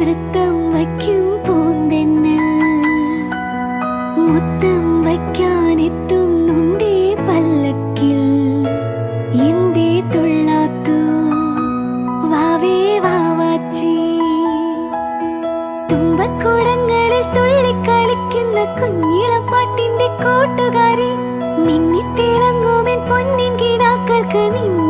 നൃത്തം വയ്ക്കും പൂന്തെന്നൽ മുത്തം വയ്ക്കാനെത്തുന്നുണ്ടേ പല്ലക്കിൽ എന്തേ തുള്ളാത്തു വാവേ വാവാച്ചി തുമ്പക്കുടങ്ങളിൽ തുള്ളിക്കളിക്കുന്ന കുഞ്ഞിളപ്പാട്ടിന്റെ കൂട്ടുകാരി മിന്നിത്തിളങ്ങുമെൻ പൊന്നിൻ കിനാക്കൾക്ക് നിന്നെ